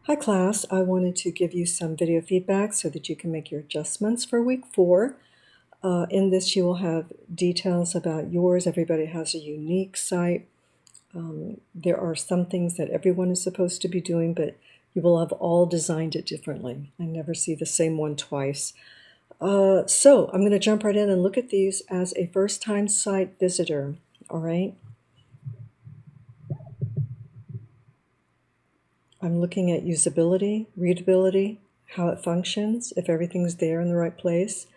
Hi class, I wanted to give you some video feedback so that you can make your adjustments for week 4. In this you will have details about yours. Everybody has a unique site. There are some things that everyone is supposed to be doing, but you will have all designed it differently. I never see the same one twice. So I'm going to jump right in and look at these as a first-time site visitor, all right? I'm looking at usability, readability, how it functions, if everything's there in the right place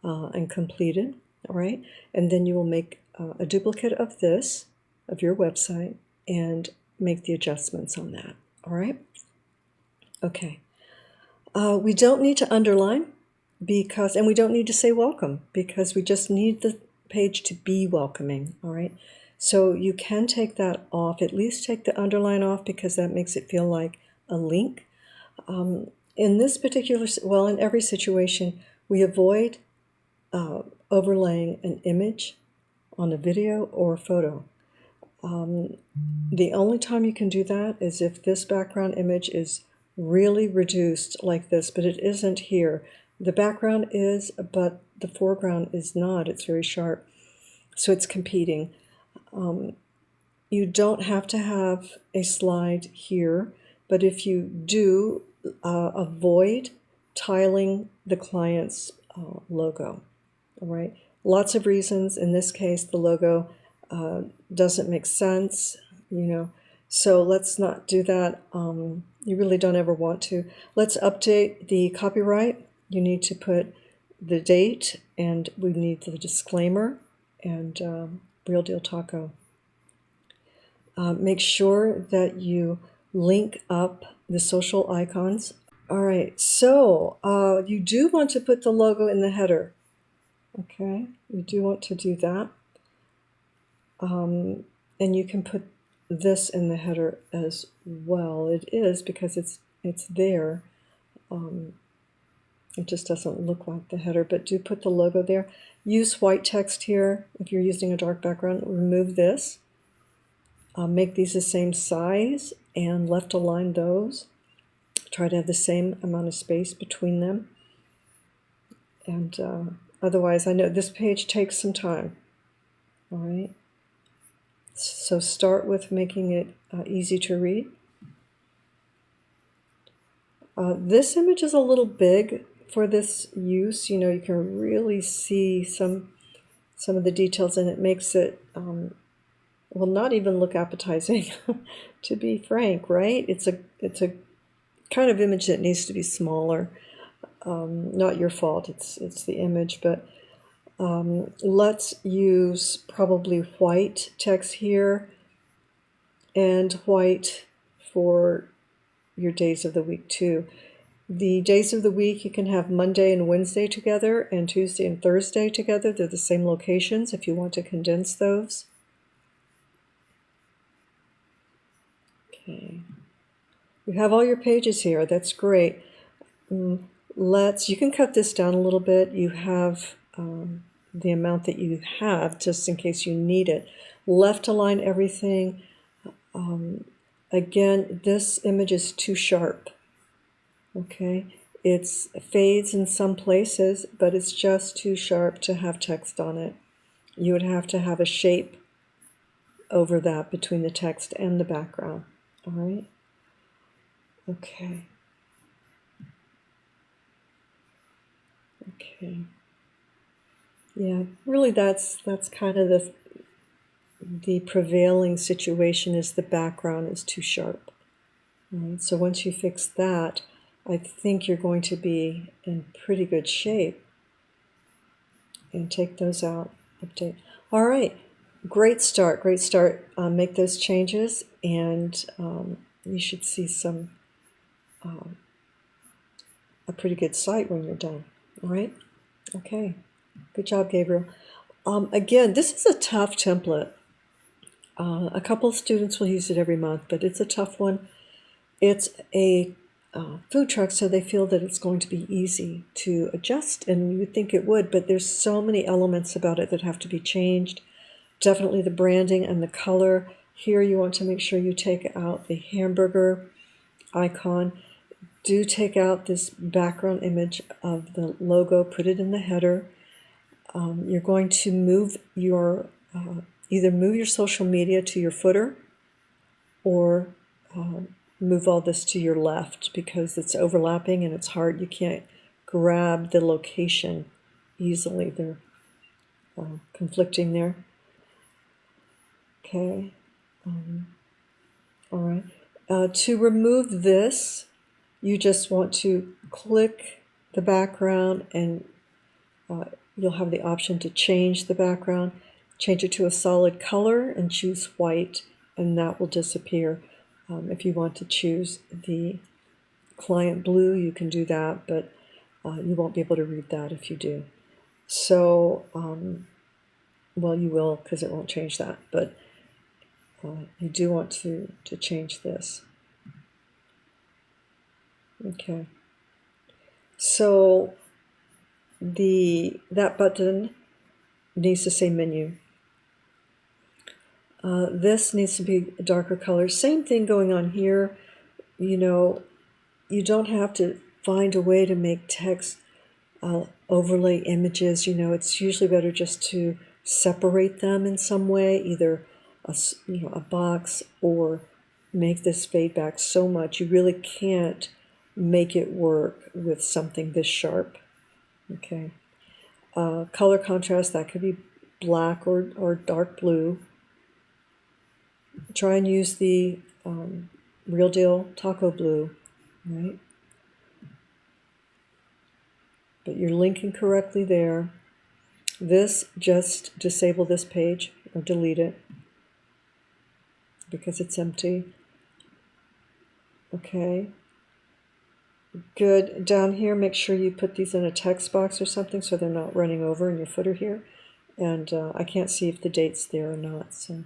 and completed, all right? And then you will make a duplicate of this, of your website, and make the adjustments on that, all right? Okay. We don't need to underline and we don't need to say welcome because we just need the page to be welcoming, all right? So you can take that off, at least take the underline off because that makes it feel like a link. In this particular, well, in every situation, we avoid overlaying an image on a video or a photo. The only time you can do that is if this background image is really reduced like this, but it isn't here. The background is, but the foreground is not. It's very sharp, so it's competing. You don't have to have a slide here, but if you do, avoid tiling the client's logo, all right? Lots of reasons. In this case, the logo doesn't make sense, so let's not do that. You really don't ever want to. Let's update the copyright. You need to put the date, and we need the disclaimer, and Real Deal Taco. Make sure that you link up the social icons. All right, so you do want to put the logo in the header. Okay, you do want to do that. And you can put this in the header as well. It is because it's there. It just doesn't look like the header, but do put the logo there. Use white text here. If you're using a dark background, remove this. Make these the same size and left align those. Try to have the same amount of space between them. And otherwise, I know this page takes some time. All right. So start with making it easy to read. This image is a little big for this use. You can really see some of the details, and it makes it will not even look appetizing, to be frank, right? It's a kind of image that needs to be smaller. Not your fault, it's the image, but let's use probably white text here and white for your days of the week too. The days of the week, you can have Monday and Wednesday together and Tuesday and Thursday together. They're the same locations if you want to condense those. Okay, you have all your pages here. That's great. You can cut this down a little bit. You have the amount that you have just in case you need it. Left align everything. Again, this image is too sharp. Okay, it fades in some places, but it's just too sharp to have text on it. You would have to have a shape over that between the text and the background. All right. Okay. Okay. Yeah, really that's kind of the prevailing situation is the background is too sharp. All right, so once you fix that, I think you're going to be in pretty good shape. And take those out, update. All right, great start, great start. Make those changes, and you should see a pretty good site when you're done. All right, okay, good job, Gabriel. Again, this is a tough template. A couple of students will use it every month, but it's a tough one. It's a food truck, so they feel that it's going to be easy to adjust, and you would think it would, but there's so many elements about it that have to be changed. Definitely the branding and the color. Here you want to make sure you take out the hamburger icon. do take out this background image of the logo, put it in the header. You're going to move your, either move your social media to your footer or move all this to your left because it's overlapping and it's hard. You can't grab the location easily. They're conflicting there. Okay. All right. To remove this, you just want to click the background and you'll have the option to change the background. Change it to a solid color and choose white, and that will disappear. If you want to choose the client blue, you can do that, but you won't be able to read that if you do. So, well, you will because it won't change that, but you do want to change this. Okay. So that button needs to say menu. This needs to be a darker color. Same thing going on here. You know, you don't have to find a way to make text overlay images. You know, it's usually better just to separate them in some way, either a box, or make this fade back so much you really can't make it work with something this sharp. Okay. Color contrast, that could be black or dark blue. Try and use the Real Deal Taco Blue, right? But you're linking correctly there. This, just disable this page or delete it because it's empty. Okay. Good. Down here, make sure you put these in a text box or something so they're not running over in your footer here. And I can't see if the date's there or not, so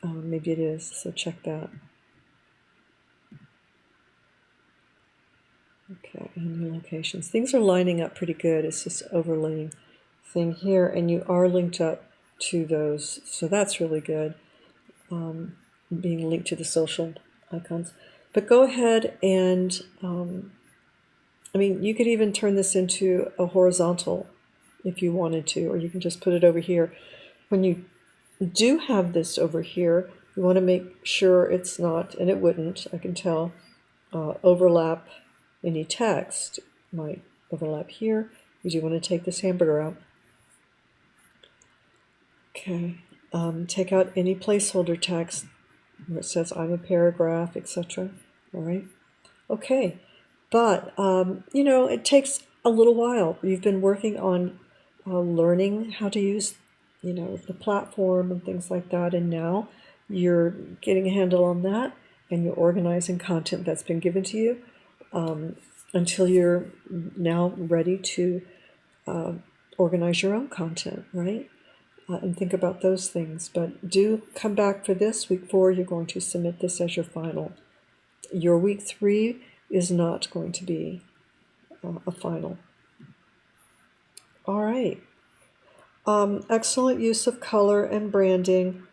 maybe it is, so check that. Okay, and your locations. Things are lining up pretty good. It's this overlaying thing here, and you are linked up to those, so that's really good, being linked to the social icons. But go ahead and, I mean, you could even turn this into a horizontal if you wanted to, or you can just put it over here. When you do have this over here, you want to make sure it's not, and it wouldn't, I can tell, overlap any text. Might overlap here. You do want to take this hamburger out. Okay, take out any placeholder text where it says I'm a paragraph, etc. All right. Okay, but you know, it takes a little while. You've been working on learning how to use, you know, the platform and things like that, and now you're getting a handle on that, and you're organizing content that's been given to you until you're now ready to organize your own content, right? And think about those things. But do come back for this. Week 4, you're going to submit this as your final. Your week 3 is not going to be a final. All right. Excellent use of color and branding.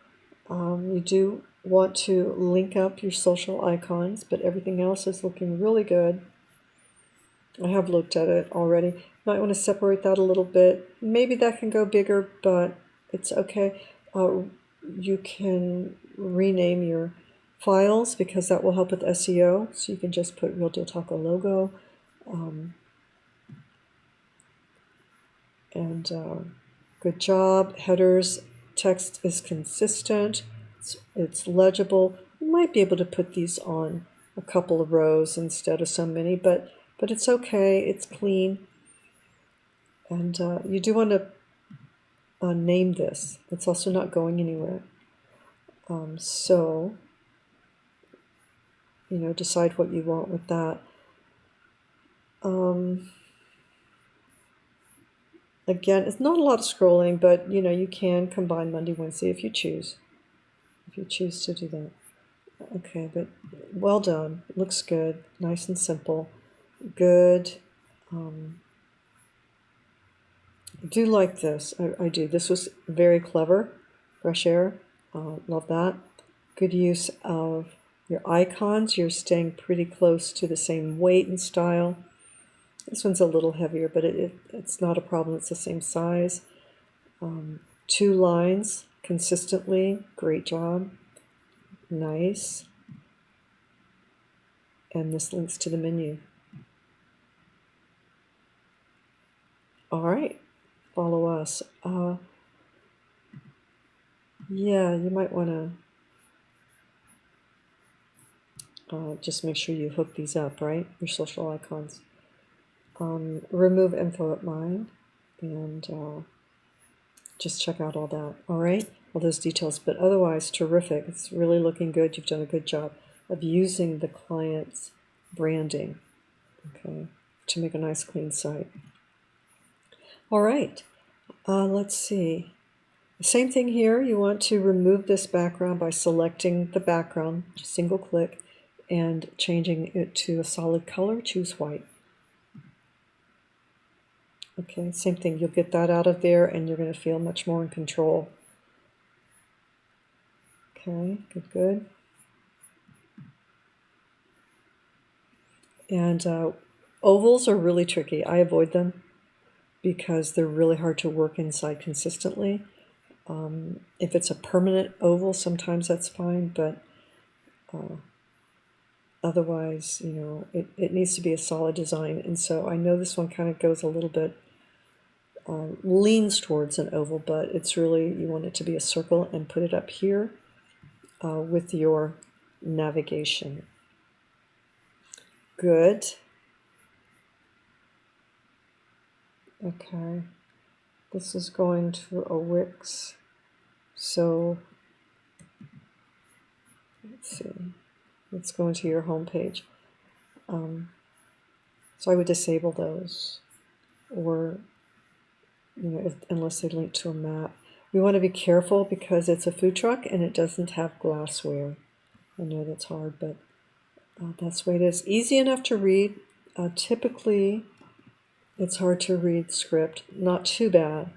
You do want to link up your social icons, but everything else is looking really good. I have looked at it already. Might want to separate that a little bit. Maybe that can go bigger, but it's okay. You can rename your files because that will help with SEO. So you can just put Real Deal Taco logo. Good job. Headers, text is consistent. It's legible. You might be able to put these on a couple of rows instead of so many, but it's okay. It's clean. And you do want to name this. It's also not going anywhere. So, you know, decide what you want with that. Again, it's not a lot of scrolling, but, you know, you can combine Monday, Wednesday if you choose. If you choose to do that. Okay, but well done. Looks good. Nice and simple. Good. I do like this. I do. This was very clever. Fresh air. Love that. Good use of Your icons, you're staying pretty close to the same weight and style. This one's a little heavier, but it's not a problem. It's the same size. 2 lines consistently. Great job. Nice. And this links to the menu. All right. Follow us. Yeah, you might want to just make sure you hook these up, right? Your social icons. Remove info at mine, and just check out all that. All right, all those details. But otherwise, terrific. It's really looking good. You've done a good job of using the client's branding, okay, to make a nice, clean site. All right. Let's see. Same thing here. You want to remove this background by selecting the background, just single click, and changing it to a solid color. Choose white. Okay, same thing. You'll get that out of there, and you're going to feel much more in control. Okay, good, good. And ovals are really tricky. I avoid them because they're really hard to work inside consistently. If it's a permanent oval, sometimes that's fine, but otherwise, you know, it needs to be a solid design. And so I know this one kind of goes a little bit, leans towards an oval, but it's really, you want it to be a circle, and put it up here with your navigation. Good. Okay. This is going to a Wix. So let's see. Let's go into your home page. So I would disable those, or unless they link to a map. We want to be careful because it's a food truck and it doesn't have glassware. I know that's hard, but that's the way it is. Easy enough to read. Typically, it's hard to read script. Not too bad.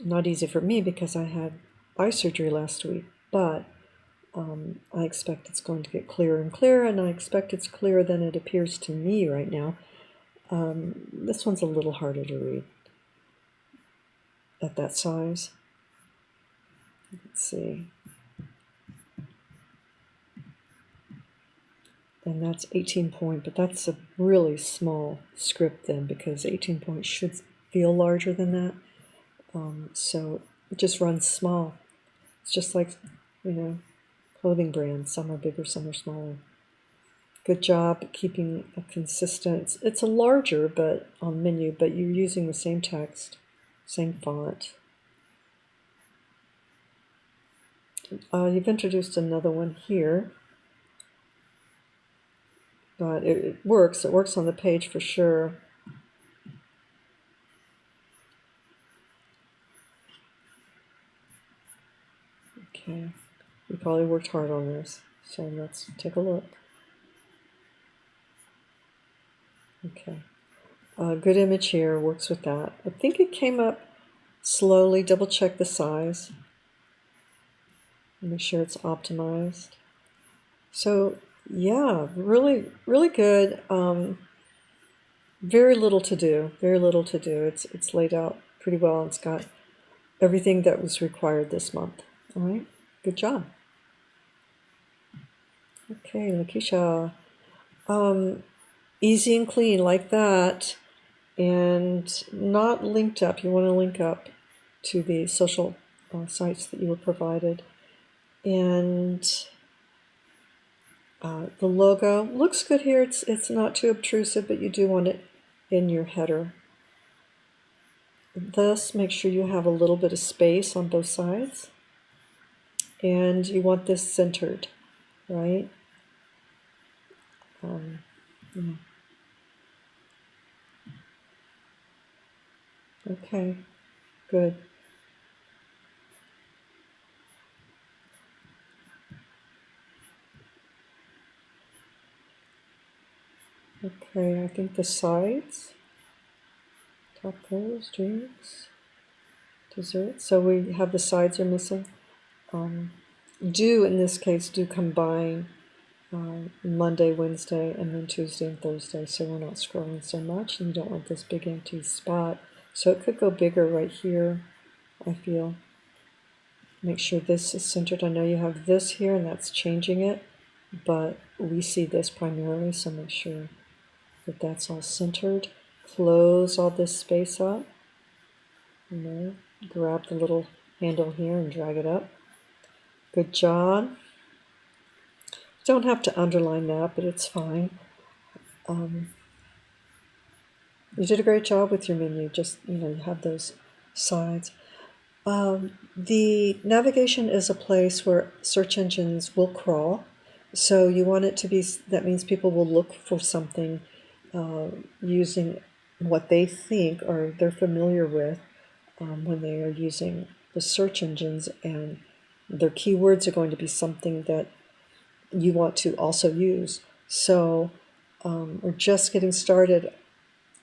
Not easy for me because I had eye surgery last week, but I expect it's going to get clearer and clearer, and I expect it's clearer than it appears to me right now. This one's a little harder to read at that size. Let's see. And that's 18 point, but that's a really small script then, because 18 point should feel larger than that. So it just runs small. It's just like, clothing brands. Some are bigger, some are smaller. Good job keeping a consistent, it's a larger but on menu, but you're using the same text, same font. You've introduced another one here, but it works. It works on the page for sure. Okay, you probably worked hard on this, so let's take a look. Okay, good image here, works with that. I think it came up slowly. Double check the size. Make sure it's optimized. So yeah, really, really good. Very little to do. Very little to do. It's laid out pretty well. It's got everything that was required this month. All right, good job. Okay, Lakeisha. Easy and clean like that, and not linked up. You want to link up to the social sites that you were provided. And the logo looks good here. It's not too obtrusive, but you do want it in your header. Thus, make sure you have a little bit of space on both sides. And you want this centered, right? Yeah. Okay, good. Okay, I think the sides, tacos, drinks, dessert. So we have the sides are missing. do, in this case, do combine Monday, Wednesday, and then Tuesday and Thursday, so we're not scrolling so much, and you don't want this big empty spot. So it could go bigger right here, I feel. Make sure this is centered. I know you have this here, and that's changing it, but we see this primarily, so make sure that that's all centered. Close all this space up. You know, grab the little handle here and drag it up. Good job. Don't have to underline that, but it's fine. You did a great job with your menu. Just, you have those sides. The navigation is a place where search engines will crawl. So you want it to be, that means people will look for something using what they think or they're familiar with when they are using the search engines, and their keywords are going to be something that you want to also use. So we're just getting started.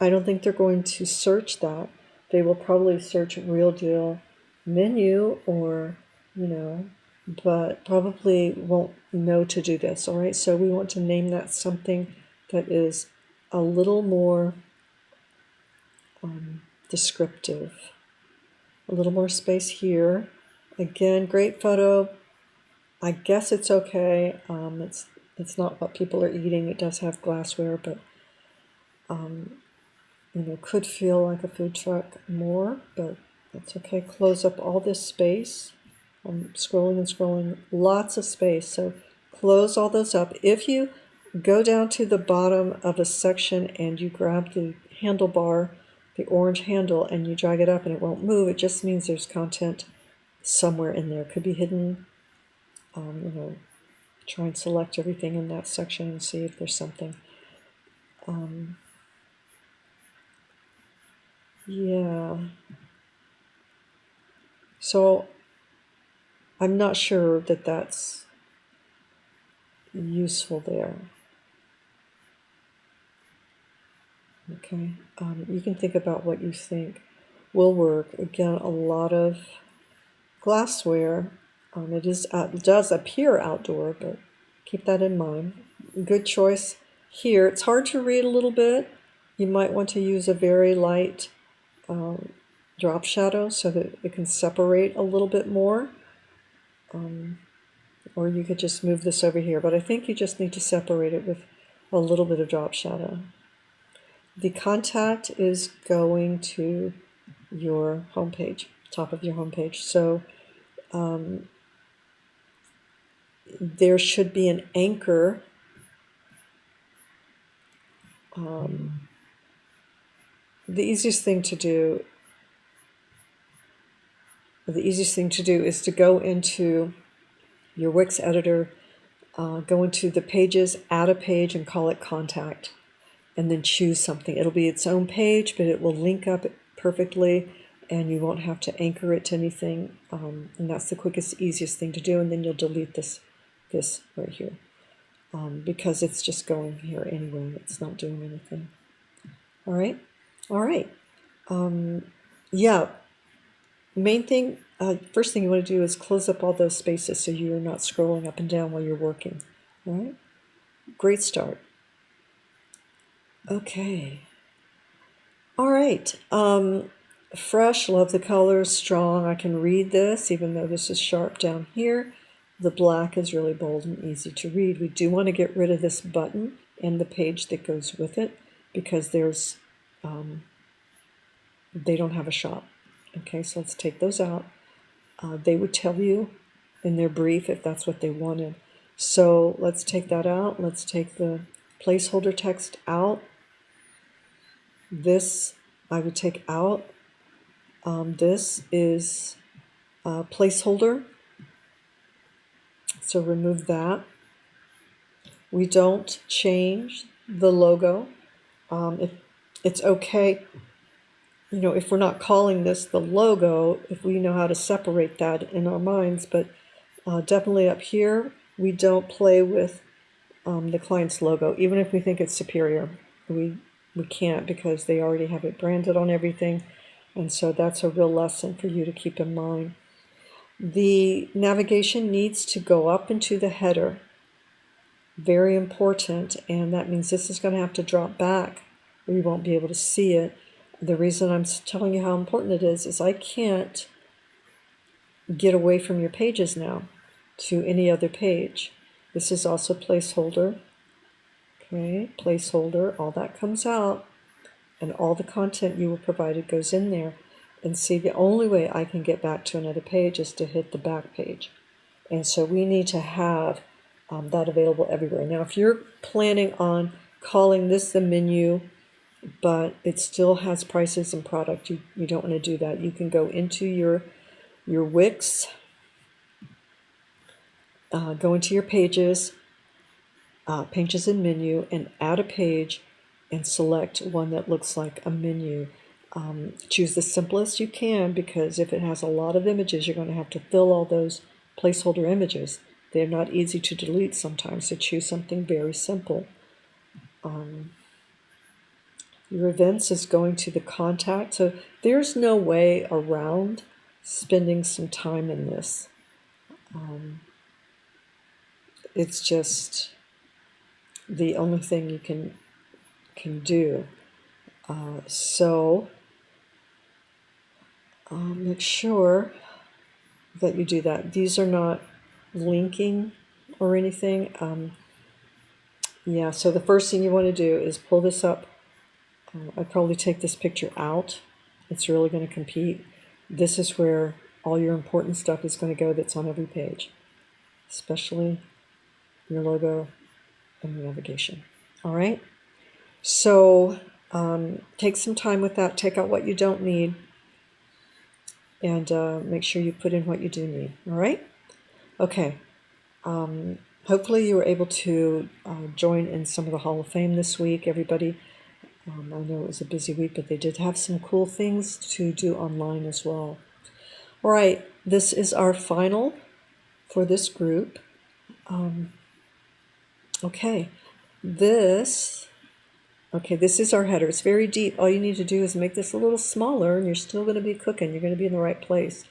I don't think they're going to search that. They will probably search Real Deal menu or, but probably won't know to do this. All right, so we want to name that something that is a little more descriptive. A little more space here. Again, great photo. I guess it's okay. It's not what people are eating. It does have glassware, but could feel like a food truck more, but that's okay. Close up all this space. I'm scrolling and scrolling, lots of space. So close all those up. If you go down to the bottom of a section and you grab the handlebar, the orange handle, and you drag it up and it won't move, it just means there's content somewhere in there. It could be hidden. Try and select everything in that section and see if there's something. Yeah. So I'm not sure that that's useful there. Okay. You can think about what you think will work. Again, a lot of glassware. It does appear outdoor, but keep that in mind. Good choice here. It's hard to read a little bit. You might want to use a very light drop shadow so that it can separate a little bit more. Or you could just move this over here, but I think you just need to separate it with a little bit of drop shadow. The contact is going to your homepage, top of your homepage. So there should be an anchor. The easiest thing to do is to go into your Wix editor, go into the pages, add a page, and call it contact, and then choose something. It'll be its own page, but it will link up perfectly, and you won't have to anchor it to anything. And that's the quickest, easiest thing to do. And then you'll delete this right here, because it's just going here anyway. It's not doing anything. All right. Yeah. Main thing, first thing you want to do is close up all those spaces so you're not scrolling up and down while you're working. All right. Great start. Okay. All right. Fresh, love the colors, strong. I can read this, even though this is sharp down here. The black is really bold and easy to read. We do want to get rid of this button and the page that goes with it, because there's, they don't have a shop. Okay, so let's take those out. They would tell you in their brief if that's what they wanted. So let's take that out. Let's take the placeholder text out. This I would take out. This is a placeholder, so remove that. We don't change the logo. If it's okay, if we're not calling this the logo, if we know how to separate that in our minds, but definitely up here, we don't play with the client's logo, even if we think it's superior. We can't, because they already have it branded on everything. And so that's a real lesson for you to keep in mind. The navigation needs to go up into the header. Very important, and that means this is going to have to drop back or you won't be able to see it. The reason I'm telling you how important it is I can't get away from your pages now to any other page. This is also placeholder. Okay, placeholder, all that comes out, and all the content you were provided goes in there. And see, the only way I can get back to another page is to hit the back page. And so we need to have that available everywhere. Now, if you're planning on calling this the menu, but it still has prices and product, you don't want to do that. You can go into your Wix, go into your pages, pages and menu, and add a page and select one that looks like a menu. Choose the simplest you can, because if it has a lot of images, you're going to have to fill all those placeholder images. They're not easy to delete sometimes, so choose something very simple. Your events is going to the contact, so there's no way around spending some time in this. It's just the only thing you can do. So make sure that you do that. These are not linking or anything. Yeah, so the first thing you want to do is pull this up. I'd probably take this picture out. It's really going to compete. This is where all your important stuff is going to go that's on every page, especially your logo and your navigation. All right? So take some time with that. Take out what you don't need, and make sure you put in what you do need. All right? Okay. Hopefully you were able to join in some of the Hall of Fame this week, everybody. I know it was a busy week, but they did have some cool things to do online as well. All right, this is our final for this group. Okay, this is our header. It's very deep. All you need to do is make this a little smaller, and you're still going to be cooking. You're going to be in the right place.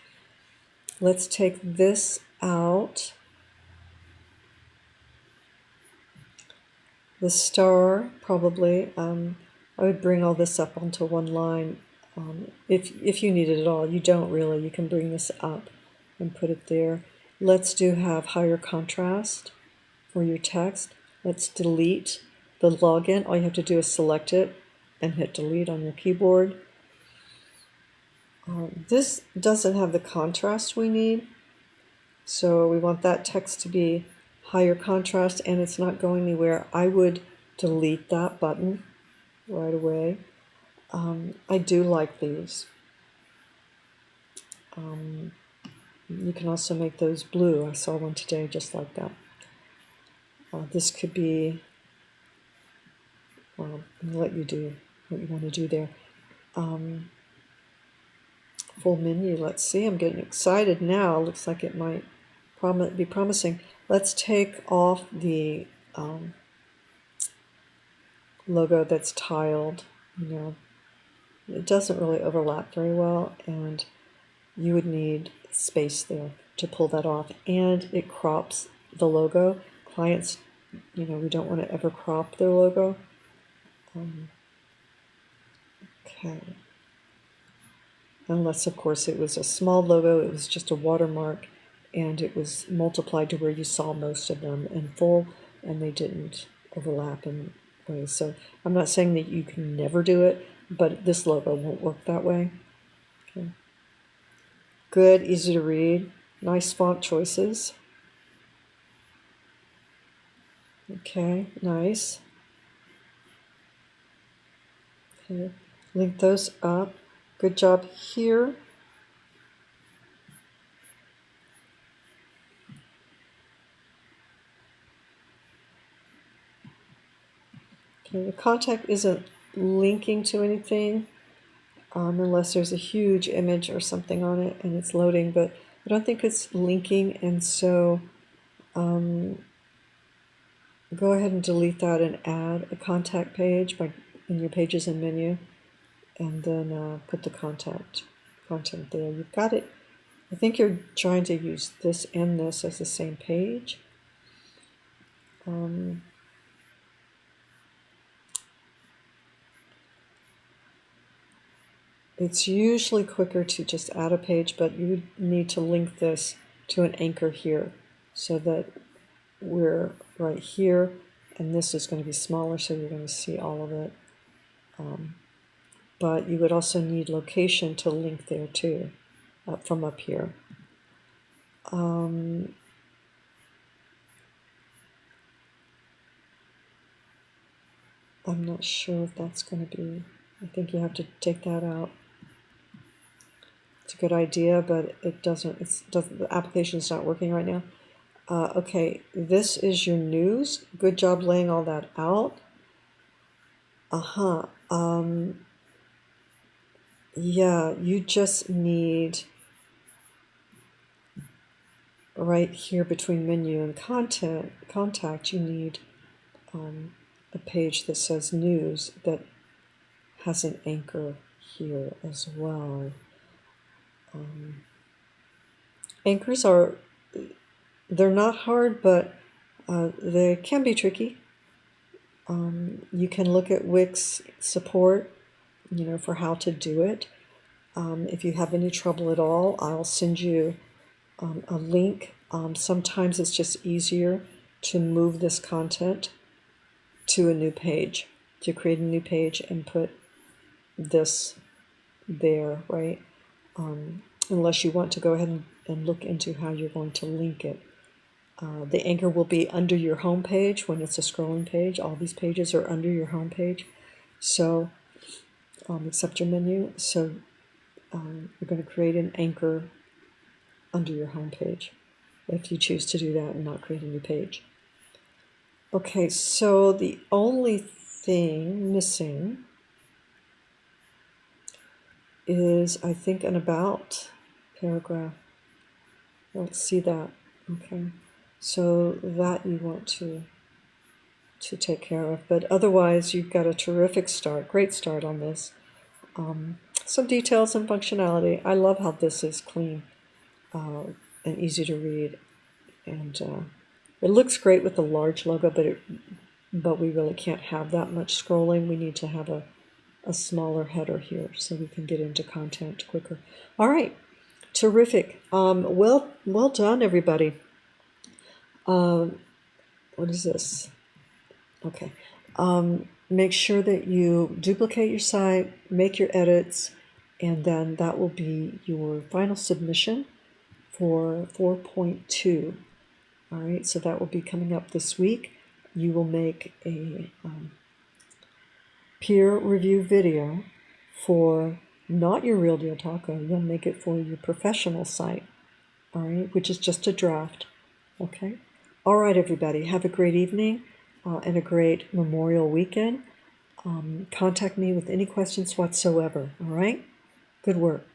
Let's take this out. The star, probably. I would bring all this up onto one line if you need it at all. You don't really. You can bring this up and put it there. Let's have higher contrast for your text. Let's delete the login. All you have to do is select it and hit delete on your keyboard. This doesn't have the contrast we need, so we want that text to be higher contrast, and it's not going anywhere. I would delete that button right away. I do like these. You can also make those blue. I saw one today just like that. This could be, I'll let you do what you want to do there. Full menu, let's see. I'm getting excited now. Looks like it might be promising. Let's take off the logo that's tiled. It doesn't really overlap very well, and you would need space there to pull that off, and it crops the logo. Clients, we don't want to ever crop their logo. Okay. Unless, of course, it was a small logo, it was just a watermark, and it was multiplied to where you saw most of them in full, and they didn't overlap in ways. So I'm not saying that you can never do it, but this logo won't work that way. Okay. Good, easy to read, nice font choices. Okay, nice. Okay, link those up. Good job here. Okay, the contact isn't linking to anything unless there's a huge image or something on it and it's loading, but I don't think it's linking, and so go ahead and delete that and add a contact page in your pages and menu, and then put the content there. You've got it I think you're trying to use this and this as the same page. It's usually quicker to just add a page, but you would need to link this to an anchor here so that we're right here, and this is going to be smaller, so you're going to see all of it. But you would also need location to link there too, from up here. I'm not sure if that's going to be, I think you have to take that out. It's a good idea, but it doesn't, the application's not working right now. Okay, this is your news. Good job laying all that out. Yeah, you just need right here between menu and contact, you need a page that says news that has an anchor here as well. Anchors they're not hard, but they can be tricky. You can look at Wix support, for how to do it. If you have any trouble at all, I'll send you a link. Sometimes it's just easier to move this content to a new page, to create a new page and put this there, right? Unless you want to go ahead and look into how you're going to link it. The anchor will be under your home page when it's a scrolling page. All these pages are under your home page, so except your menu. So you're going to create an anchor under your home page if you choose to do that and not create a new page. Okay, so the only thing missing is, I think, an about paragraph. Let's see that. Okay, so that you want to take care of, but otherwise you've got a terrific start, great start on this. Some details and functionality. I love how this is clean and easy to read, and it looks great with the large logo, but we really can't have that much scrolling. We need to have a smaller header here so we can get into content quicker. All right, terrific. Well done, everybody. What is this? Okay. Make sure that you duplicate your site, make your edits, and then that will be your final submission for 4.2. All right, so that will be coming up this week. You will make a peer review video for not your Real Deal Taco. You'll make it for your professional site, all right, which is just a draft. Okay. All right, everybody. Have a great evening and a great Memorial weekend. Contact me with any questions whatsoever. All right. Good work.